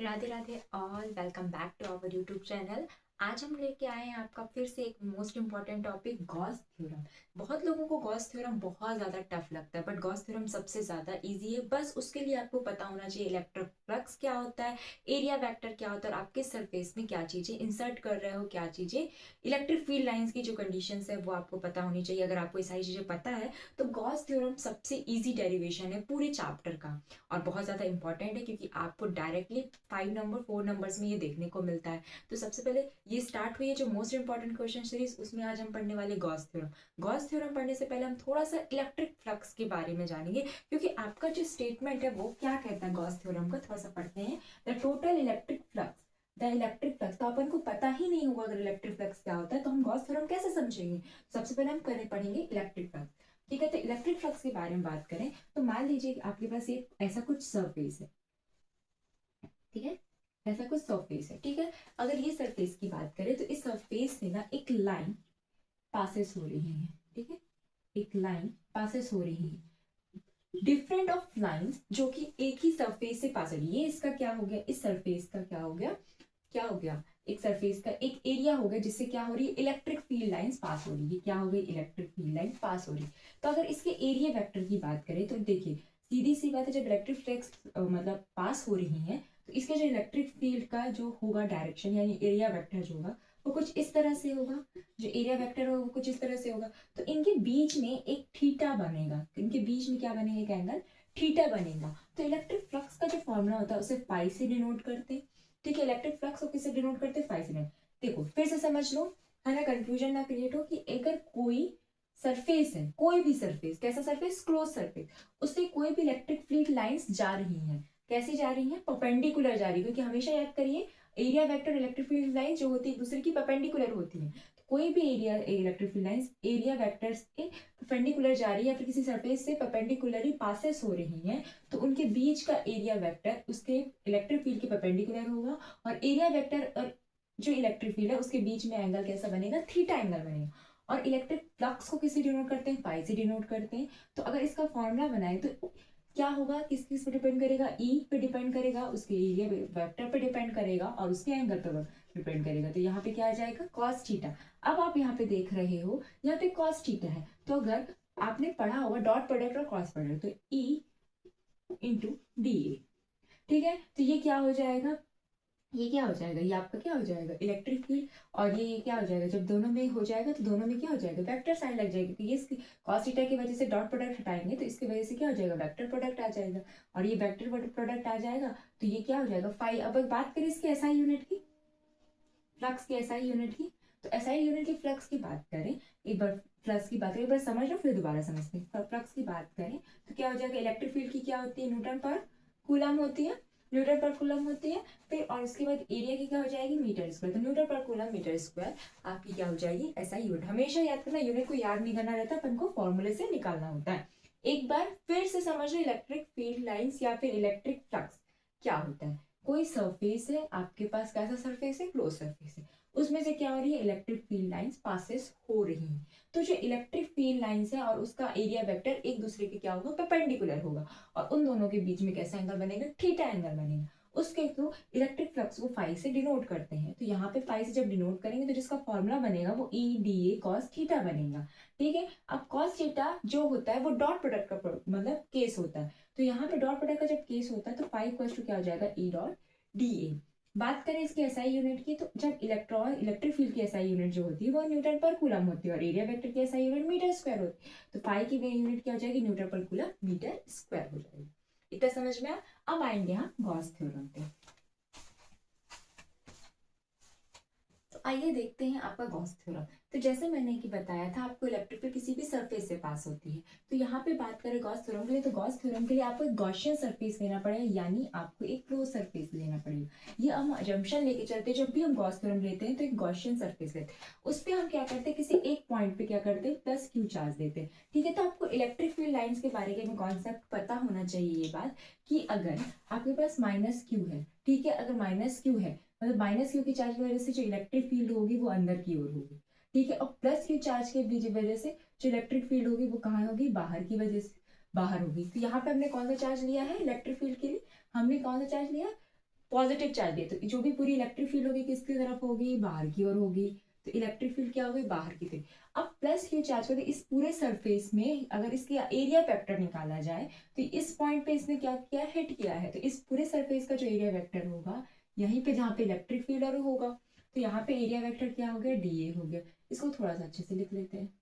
Radhe Radhe all welcome back to our YouTube channel. आज हम लेके आए हैं आपका फिर से एक most important topic Gauss theorem. बहुत लोगों को गॉस थ्योरम बहुत ज़्यादा टफ लगता है, बट गॉस थ्योरम सबसे ज़्यादा इजी है। बस उसके लिए आपको पता होना चाहिए इलेक्ट्रिक फ्लक्स क्या होता है, एरिया वेक्टर क्या होता है, और आपके सरफेस में क्या चीज़ें इंसर्ट कर रहे हो, क्या चीज़ें इलेक्ट्रिक फील्ड लाइंस की जो कंडीशंस है वो आपको पता होनी चाहिए। अगर आपको ये सारी चीज़ें पता है तो गॉस थ्योरम सबसे ईजी डेरिवेशन है पूरे चैप्टर का, और बहुत ज़्यादा इंपॉर्टेंट है क्योंकि आपको डायरेक्टली 5 नंबर 4 नंबर्स में ये देखने को मिलता है। तो सबसे पहले ये स्टार्ट हुई है जो मोस्ट इंपॉर्टेंट क्वेश्चन सीरीज, उसमें आज हम पढ़ने वाले गॉस थ्योरम। गॉस थ्योरम पढ़ने से पहले हम थोड़ा सा इलेक्ट्रिक फ्लक्स के बारे में जानेंगे, क्योंकि आपका जो स्टेटमेंट है वो क्या कहता है गॉस थ्योरम का, थोड़ा सा पढ़ते हैं। The total electric flux, the electric flux, तो अपन को पता ही नहीं होगा अगर इलेक्ट्रिक फ्लक्स क्या होता है तो हम गॉस थ्योरम कैसे समझेंगे। सबसे पहले हम करें पढ़ेंगे इलेक्ट्रिक फ्लक्स। ठीक है, तो इलेक्ट्रिक फ्लक्स के बारे में बात करें तो मान लीजिए कि आपके पास एक ऐसा कुछ सरफेस है। ठीक है, ऐसा कुछ सरफेस है। ठीक है, अगर ये सरफेस की बात करें तो इस सरफेस से ना एक लाइन पासेस हो रही है। ठीक है, एक लाइन पासेस हो रही है, डिफरेंट ऑफ लाइंस जो कि एक ही सरफेस से पास हो रही है। ये इसका क्या हो गया, इस सरफेस का क्या हो गया, क्या हो गया, एक सरफेस का एक एरिया हो गया जिससे क्या हो रही है, इलेक्ट्रिक फील्ड लाइंस पास हो रही है। क्या हो गई, इलेक्ट्रिक फील्ड लाइन पास हो रही है। तो अगर इसके एरिया वेक्टर की बात करें तो देखिए सीधी सी बात है, जब इलेक्ट्रिक फ्लक्स मतलब पास हो रही है तो इसके जो इलेक्ट्रिक फील्ड का जो होगा डायरेक्शन यानी एरिया वेक्टर जो होगा वो कुछ इस तरह से होगा। जो एरिया वेक्टर होगा वो कुछ इस तरह से होगा। तो इनके बीच में एक थीटा बनेगा, इनके बीच में क्या बनेगा, एक एंगल थीटा बनेगा। तो इलेक्ट्रिक फ्लक्स का जो फॉर्मूला होता है उसे पाई से डिनोट करते हैं। ठीक है, इलेक्ट्रिक फ्लक्स को किससे डिनोट करते हैं, फाई से डिनोट। देखो फिर से समझ लो, है ना, कंफ्यूजन ना क्रिएट हो कि अगर कोई सरफेस है, कोई भी सरफेस, कैसा सरफेस, क्लोज सरफेस, उससे कोई भी इलेक्ट्रिक फील्ड लाइंस जा रही हैं। कैसी जा रही हैं, परपेंडिकुलर जा रही है, क्योंकि हमेशा याद करिए area vector electric field line जो होती है एक दूसरे की परपेंडिकुलर होती है। तो कोई भी area electric field lines area vector के परपेंडिकुलर जा रही है या फिर किसी सरफेस से परपेंडिकुलरली पासेस हो रही है, तो उनके बीच का एरिया वेक्टर उसके इलेक्ट्रिक फील्ड के परपेंडिकुलर होगा। और एरिया वेक्टर और जो इलेक्ट्रिक फील्ड है उसके बीच में एंगल कैसा बनेगा, थीटा एंगल बनेगा। और इलेक्ट्रिक फ्लक्स को किससे डिनोट करते हैं, पाई से डिनोट करते हैं। तो अगर इसका फॉर्मूला बनाए तो क्या होगा, किस किस पे डिपेंड करेगा, ई पे डिपेंड करेगा, उसके एरिया वेक्टर पे डिपेंड करेगा और उसके एंगल पे डिपेंड करेगा। तो यहाँ पे क्या आ जाएगा, कॉस थीटा। अब आप यहाँ पे देख रहे हो यहाँ पे कॉस थीटा है, तो अगर आपने पढ़ा होगा डॉट प्रोडक्ट और क्रॉस प्रोडक्ट, तो ई इंटू डी ए। ठीक है, तो ये क्या हो जाएगा, ये क्या हो जाएगा, ये आपका क्या हो जाएगा, इलेक्ट्रिक फील्ड। और ये क्या हो जाएगा, जब दोनों में हो जाएगा तो दोनों में क्या हो जाएगा, वेक्टर साइन लग जाएगा, क्योंकि ये cos थीटा की वजह से डॉट प्रोडक्ट हटाएंगे तो इसकी वजह से क्या हो जाएगा, वेक्टर प्रोडक्ट आ जाएगा। और ये वेक्टर प्रोडक्ट आ जाएगा तो ये क्या हो जाएगा, फाई। अब बात करें इसकी एसआई यूनिट की, फ्लक्स की एसआई यूनिट की, तो एसआई यूनिट की फ्लक्स की बात करें, एक बार फ्लक्स की बात करें, एक बार समझ लो फिर दोबारा समझते हैं। फ्लक्स की बात करें तो क्या हो जाएगा, इलेक्ट्रिक फील्ड की क्या होती है, न्यूटन पर कूलम होती है, न्यूटन पर कूलम होती है। फिर और उसके बाद एरिया की क्या हो जाएगी, मीटर स्क्वायर, तो न्यूटन पर कूलम मीटर स्क्वायर आपकी क्या हो जाएगी, एसआई यूनिट। हमेशा याद करना, यूनिट को याद नहीं करना रहता, अपन को फॉर्मूले से निकालना होता है। एक बार फिर से समझ लो, इलेक्ट्रिक फील्ड लाइंस या फिर इलेक्ट्रिक फ्लक्स क्या होता है। कोई सरफेस है आपके पास, कैसा सरफेस है, क्लोज सरफेस है, उसमें से क्या हो रही है, इलेक्ट्रिक फील्ड लाइंस पासेस हो रही हैं। तो जो इलेक्ट्रिक फील्ड लाइंस है और उसका एरिया वेक्टर एक दूसरे के क्या होगा, परपेंडिकुलर होगा, और उन दोनों के बीच में कैसा एंगल बनेगा, थीटा एंगल बनेगा। उसके थ्रू इलेक्ट्रिक फ्लक्स को फाई से डिनोट करते हैं। तो यहाँ पे फाई से जब डिनोट करेंगे तो जिसका फॉर्मूला बनेगा वो E D A cos theta बनेगा। ठीक है, अब कॉस थीटा जो होता है वो डॉट प्रोडक्ट का मतलब केस होता है। तो यहाँ पे डॉट प्रोडक्ट का जब केस होता है तो फाई इक्वल टू क्या हो जाएगा, ई डॉट डी ए। बात करें इसकी एसआई यूनिट की, तो जब इलेक्ट्रिक फील्ड की एसआई यूनिट जो होती है वो न्यूटन पर कूलम होती है, और एरिया वेक्टर की एसआई यूनिट मीटर स्क्वायर होती है। तो फाई की यूनिट क्या हो जाएगी, न्यूटन पर कूलम मीटर स्क्वायर हो जाएगी। इतना समझ में आया। अब आएंगे हम गॉस थ्योरम पे। तो आइए देखते हैं आपका गॉस थ्योरम। तो जैसे मैंने कि बताया था आपको, इलेक्ट्रिक फील्ड किसी भी सरफेस से पास होती है। तो यहाँ पे बात करें गॉस थ्योरम के लिए, तो गॉस थ्योरम के लिए आपको एक गॉसियन सरफेस लेना पड़ेगा, यानी आपको एक क्लोज सरफेस लेना पड़ेगा। ये हम जंक्शन लेके चलते हैं, जब भी हम गॉस थ्योरम लेते हैं तो एक गॉसियन सरफेस लेते हैं। उस पर हम क्या करते हैं, किसी एक पॉइंट पे क्या करते हैं, प्लस क्यू चार्ज देते हैं। ठीक है, तो आपको इलेक्ट्रिक फील्ड लाइन्स के बारे में कॉन्सेप्ट पता होना चाहिए, ये बात कि अगर आपके पास माइनस क्यू है, ठीक है, अगर माइनस क्यू है मतलब माइनस क्यू की चार्ज की वजह से जो इलेक्ट्रिक फील्ड होगी वो अंदर की ओर होगी। ठीक है, और प्लस क्यू चार्ज के वजह से जो इलेक्ट्रिक फील्ड होगी वो कहाँ होगी, बाहर की वजह से बाहर होगी। तो यहाँ पे हमने कौन सा चार्ज लिया है इलेक्ट्रिक फील्ड के लिए, हमने कौन सा चार्ज लिया, पॉजिटिव चार्ज दिया तो जो भी पूरी इलेक्ट्रिक फील्ड होगी किसकी तरफ होगी, बाहर की ओर होगी, तो इलेक्ट्रिक फील्ड क्या होगी, बाहर की तरफ। अब प्लस क्यू चार्ज को इस पूरे सरफेस में अगर इसकी एरिया वेक्टर निकाला जाए तो इस पॉइंट पे इसने क्या किया, हिट किया है, तो इस पूरे सरफेस का जो एरिया वेक्टर होगा यहीं पे जहाँ पे इलेक्ट्रिक फील्ड होगा, तो यहाँ पे एरिया वेक्टर क्या हो गया, डीए हो गया। इसको थोड़ा सा अच्छे से लिख लेते हैं,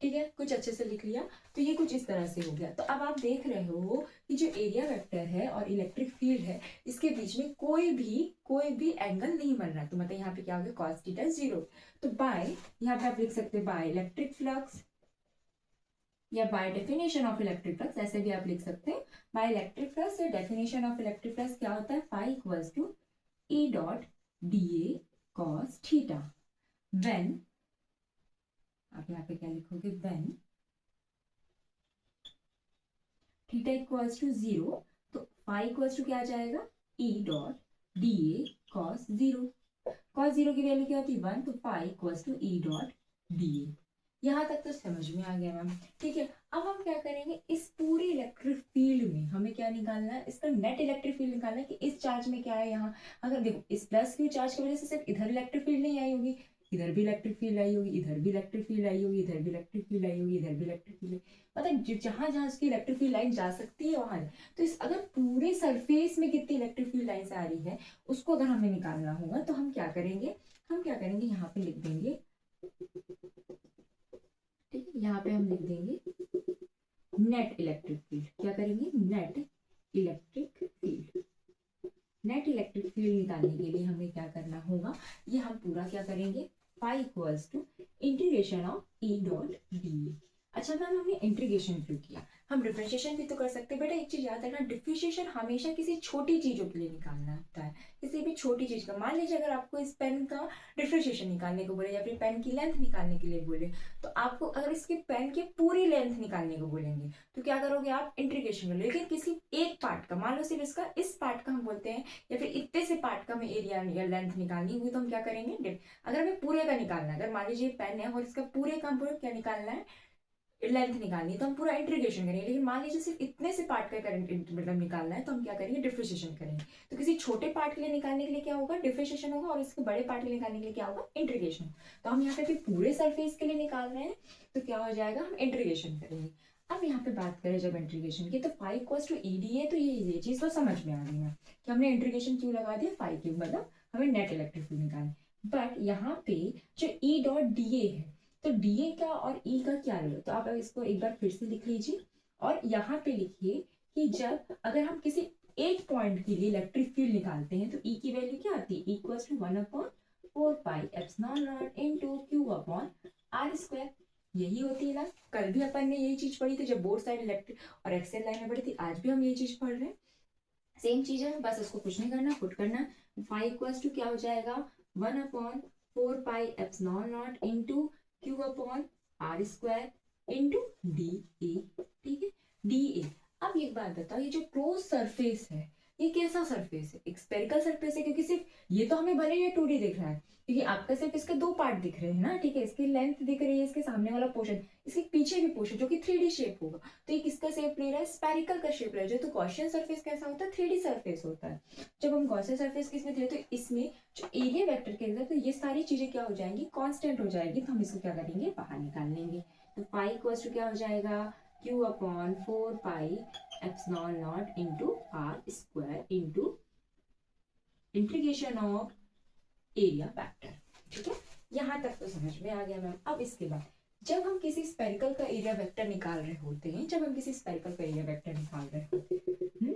ठीक है, कुछ अच्छे से लिख लिया। तो ये कुछ इस तरह से हो गया। तो अब आप देख रहे हो कि जो एरिया वेक्टर है और इलेक्ट्रिक फील्ड है इसके बीच में कोई भी एंगल नहीं बन रहा, तो मतलब यहाँ पे क्या हो गया, cos थीटा 0। तो बाय, यहाँ पे आप लिख सकते हैं बाय इलेक्ट्रिक फ्लक्स या by definition of electric flux, ऐसे भी आप लिख सकते हैं। बाय इलेक्ट्रिक फ्लक्स या डेफिनेशन ऑफ इलेक्ट्रिक फ्लक्स क्या होता है, phi equals to E dot d A cos theta when, आप यहाँ पे क्या लिखोगे, व्हेन थीटा इक्वल्स टू 0, तो फाई इक्वल्स टू क्या आ जाएगा, E dot d A cos 0। Cos 0 की वैल्यू क्या होती है, 1, तो phi equals to E dot d A. यहाँ तक तो समझ में आ गया मैम, ठीक है। अब हम क्या करेंगे, इस पूरे इलेक्ट्रिक फील्ड में हमें क्या निकालना है, इसका नेट इलेक्ट्रिक फील्ड निकालना है कि इस चार्ज में क्या है यहाँ। अगर देखो इस प्लस क्यू चार्ज की वजह से सिर्फ इधर इलेक्ट्रिक फील्ड नहीं आई होगी, इधर भी इलेक्ट्रिक फील्ड आई होगी, इधर भी इलेक्ट्रिक फील्ड आई होगी, इधर भी इलेक्ट्रिक फील्ड आई होगी, इधर भी इलेक्ट्रिक फील्ड, मतलब जहां जहां उसकी इलेक्ट्रिक फील्ड लाइन जा सकती है वहां। तो इस अगर पूरे सरफेस में कितनी इलेक्ट्रिक फील्ड लाइन आ रही है उसको अगर हमें निकालना होगा तो हम क्या करेंगे, यहाँ पे लिख देंगे, ठीक है, यहाँ पे हम लिख देंगे नेट इलेक्ट्रिक फील्ड। क्या करेंगे, net electric field. Net electric field निकालने के लिए हमें क्या करना होगा, ये हम पूरा क्या करेंगे, phi equals to integration of E dot d. अच्छा मैम हमने इंटीग्रेशन क्यों किया, हम डिफरेंशिएशन भी तो कर सकते हैं। बेटा एक चीज याद रखना, डिफरेंशिएशन हमेशा किसी छोटी चीजों के लिए निकालना होता है, किसी भी छोटी चीज का। मान लीजिए अगर आपको इस पेन का डिफरेंशिएशन निकालने को बोले या फिर पेन की लेंथ निकालने के लिए बोले, तो आपको अगर इसके पेन की पूरी लेंथ निकालने को बोलेंगे तो क्या करोगे आप, इंटीग्रेशन करोगे। लेकिन किसी एक पार्ट का, मान लो सिर्फ इसका इस पार्ट का हम बोलते हैं या फिर इतने से पार्ट का हमें एरिया या लेंथ निकालनी होगी, तो हम क्या करेंगे, अगर हमें पूरे का निकालना है, अगर मान लीजिए पेन है और इसका पूरे का हमको क्या निकालना है, लेंथ निकालनी है, तो हम पूरा इंटीग्रेशन करेंगे। लेकिन मान लीजिए सिर्फ इतने से पार्ट का करंट मतलब निकालना है, तो हम क्या करेंगे, डिफरेंशिएशन करेंगे। तो किसी छोटे पार्ट के लिए निकालने के लिए क्या होगा, डिफरेंशिएशन होगा, और इसके बड़े पार्ट के लिए निकालने के लिए क्या होगा, इंटीग्रेशन। तो हम यहाँ पे पूरे सरफेस के लिए निकाल रहे हैं तो क्या हो जाएगा, हम इंटीग्रेशन करेंगे। अब यहाँ पे बात करें जब इंटीग्रेशन की, तो phi equals to E d है, तो ये चीज तो समझ में आ गई है कि हमने इंटीग्रेशन क्यों लगा दिया, फाई क्यों, मतलब हमें नेट इलेक्ट्रिक फील्ड निकालना। बट यहाँ पे जो ई डॉट डी ए है, तो डीए का और ई का क्या है, तो आप इसको एक बार फिर से लिख लीजिए और यहाँ पे लिखिए कि जब अगर हम किसी एक पॉइंट के लिए इलेक्ट्रिक फील्ड निकालते हैं तो ई की वैल्यू क्या आती है, equals to 1/4 pi epsilon naught into q upon r square. यही होती है ना, कल भी अपन ने यही चीज पढ़ी थी जब बोथ साइड इलेक्ट्रिक और एक्सेल लाइन में पढ़ी थी, आज भी हम यही चीज पढ़ रहे हैं, सेम चीज है, बस उसको कुछ नहीं करना, पुट करना। फाइव इक्वल्स टू क्या हो जाएगा, 1/4 pi epsilon naught into q upon r square into d A, ठीक है, डी ए। अब एक बात बताओ, ये जो क्लोज सरफेस है ये कैसा सरफेस है, एक स्पेरिकल सरफेस है, क्योंकि सिर्फ ये तो हमें भले ये 2D दिख रहा है, क्योंकि आपका सिर्फ इसके दो पार्ट दिख रहे हैं ना, ठीक है, इसकी लेंथ दिख रही है, इसके सामने वाला पोर्शन, इसके पीछे भी पोर्शन जो कि 3D शेप होगा, तो ये किसका शेप ले रहा है, स्पेरिकल का शेप ले रहा है। जो तो गॉसियन सरफेस कैसा होता है, 3D सरफेस होता है। जब हम गॉसियन सरफेस किस में थे, तो इसमें जो एरिया वेक्टर के अंदर, तो ये सारी चीजें क्या हो जाएंगी, कांस्टेंट हो जाएगी, तो हम इसको क्या करेंगे, बाहर निकाल लेंगे। तो पाई इक्वल्स टू क्या हो जाएगा, q upon 4 pi epsilon naught into r square into integration of area vector, ठीक है। यहाँ तक तो समझ में आ गया मैम। अब इसके बाद जब हम किसी स्पेरिकल का एरिया वेक्टर निकाल रहे होते हैं, जब हम किसी स्पेरिकल का एरिया वेक्टर निकाल रहे होते हैं,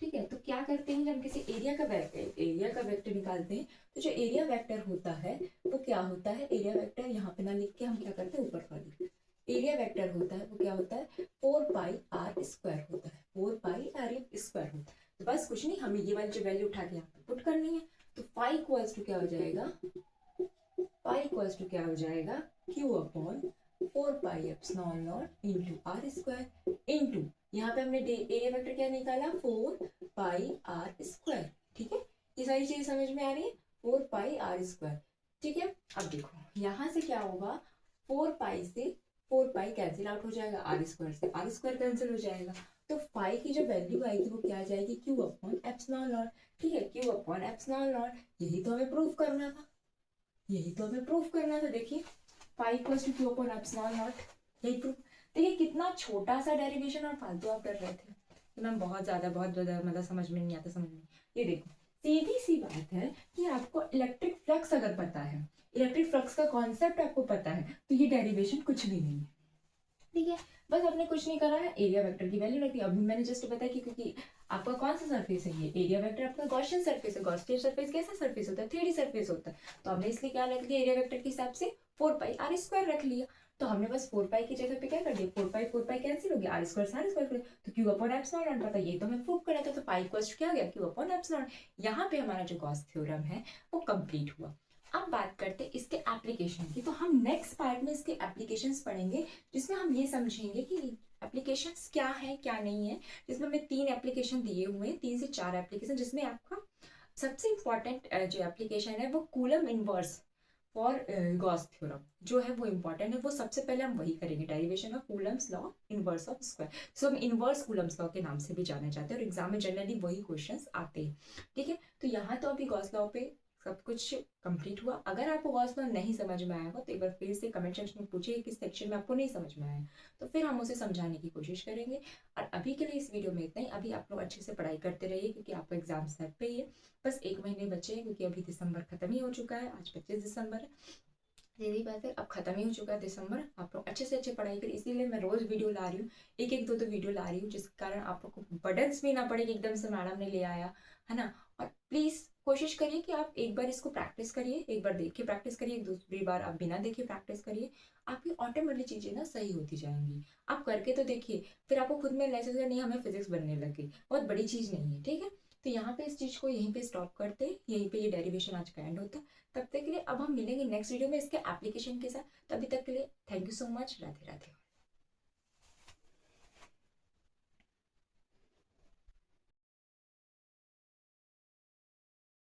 ठीक है, तो क्या करते हैं, जब किसी एरिया का वेक्टर निकालते हैं, तो जो एरिया वेक्टर होता है वो क्या होता है, एरिया वेक्टर यहाँ पे ना लिख के हम क्या करते हैं, ऊपर का लिखते हैं। एरिया वेक्टर होता है वो क्या होता है, 4 पाई आर स्क्वायर होता है, 4 पाई आर स्क्वायर होता है। तो बस कुछ नहीं, हमें ये वाली जो वैल्यू उठा के यहाँ पे पुट करनी है। तो फाई इक्वल्स टू क्या हो जाएगा, फाई इक्वल्स टू क्या हो जाएगा, q upon 4 pi epsilon naught into r square into, यहाँ पे हमने एरिया वेक्टर क्या निकाला, 4 पाई आर स्क्वायर, ठीक है। ये सारी चीजें समझ में आ रही है, 4 पाई आर स्क्वायर, ठीक है। अब देखो यहाँ से क्या होगा, 4 पाई से फोर पाई कैंसिल आउट हो जाएगा, आर स्क्वायर से आर स्क्वायर कैंसिल हो जाएगा, तो फाई की जो वैल्यू आएगी वो क्या आ जाएगी, क्यू अपॉन एप्सिलॉन नॉट। ठीक है, क्यू अपॉन एप्सिलॉन नॉट, यही तो हमें प्रूफ करना था, यही तो हमें प्रूफ करना था। देखिए pi equals to q upon epsilon naught, यही प्रूफ। देखिए कितना छोटा सा डेरिवेशन और फालतू आप कर रहे थे कि मैम बहुत ज़्यादा मतलब समझ में नहीं आता, समझ में नहीं। ये देखो सीधी सी बात है कि आपको इलेक्ट्रिक फ्लक्स अगर पता है, इलेक्ट्रिक फ्लक्स का कॉन्सेप्ट आपको पता है, तो ये डेरिवेशन कुछ भी नहीं है। ठीक है, बस आपने कुछ नहीं करा है, एरिया वेक्टर की वैल्यू रखी। अभी मैंने जस्ट बताया कि क्योंकि आपका कौन सा सरफेस है, ये एरिया वेक्टर आपका गॉसियन सरफेस है। गॉसियन सरफेस कैसा सरफेस होता है, 3D सरफेस होता है। तो हमने इसलिए क्या रख दिया, एरिया वेक्टर के हिसाब से 4 पाई r² रख लिया। तो हमने बस 4 पाई की जगह पे क्या कर दिया, 4 पाई कैंसिल हो गया, r² से r² कर, तो क्यू अपॉन एप्सिलॉन नॉट पता, ये तो हमें प्रूव करना था। तो पाई इक्वल्स क्या आ गया, क्यू अपॉन एप्सिलॉन। यहाँ पे हमारा जो गॉस थ्योरम है वो कंप्लीट हुआ। अब बात करते हैं इसके एप्लीकेशन की। तो हम नेक्स्ट पार्ट में इसके एप्लीकेशंस पढ़ेंगे, जिसमें हम ये समझेंगे कि एप्लीकेशंस क्या है क्या नहीं है। जिसमें हमें 3 एप्लीकेशन दिए हुए हैं, 3 से 4 एप्लीकेशन, जिसमें आपका सबसे इंपॉर्टेंट जो एप्लीकेशन है वो coulomb inverse for Gauss theorem जो है वो इंपॉर्टेंट है। वो सबसे पहले हम वही करेंगे, derivation of Coulomb's law inverse of square. So हम इनवर्स कूलम्स लॉ के नाम से भी जाने जाते हैं और एग्जाम में जनरली वही क्वेश्चंस आते हैं। ठीक है, तो यहाँ तो अभी गॉस लॉ पे सब कुछ कंप्लीट हुआ। अगर आपको गॉस लॉ नहीं समझ में आया हो तो एक बार फिर से कमेंट सेक्शन में पूछिए किस सेक्शन में आपको नहीं समझ में आया, तो फिर हम उसे समझाने की कोशिश करेंगे। और अभी के लिए इस वीडियो में इतना ही। अभी आप लोग अच्छे से पढ़ाई करते रहिए क्योंकि आपका एग्जाम सेट पे ही है। बस 1 महीने बचे हैं क्योंकि अभी दिसंबर खत्म ही हो चुका है, आज 25 दिसंबर है। सीधी बात है, अब खत्म ही हो चुका है दिसंबर। आप लोग अच्छे से अच्छे पढ़ाई करें, इसीलिए मैं रोज वीडियो ला रही हूँ, एक एक दो दो वीडियो ला रही हूँ, जिसके कारण आप लोग को बर्डन्स भी ना पड़े कि एकदम से मैडम ने ले आया, है ना। और प्लीज कोशिश करिए कि आप एक बार इसको प्रैक्टिस करिए, एक बार देख के प्रैक्टिस करिए, दूसरी बार आप बिना देखे प्रैक्टिस करिए। आपकी ऑटोमेटिकली चीजें ना सही होती जाएंगी। आप करके तो देखिए, फिर आपको खुद में लगेगा नहीं हमें फिजिक्स बनने लगी, बहुत बड़ी चीज नहीं है। ठीक है, तो यहाँ पे इस चीज को यहीं पे स्टॉप करते हैं, यहीं पे ये डेरिवेशन आज का एंड होता है। तब तक के लिए अब हम मिलेंगे नेक्स्ट वीडियो में इसके एप्लीकेशन के साथ। तभी तक के लिए thank you so much, Radhe Radhe.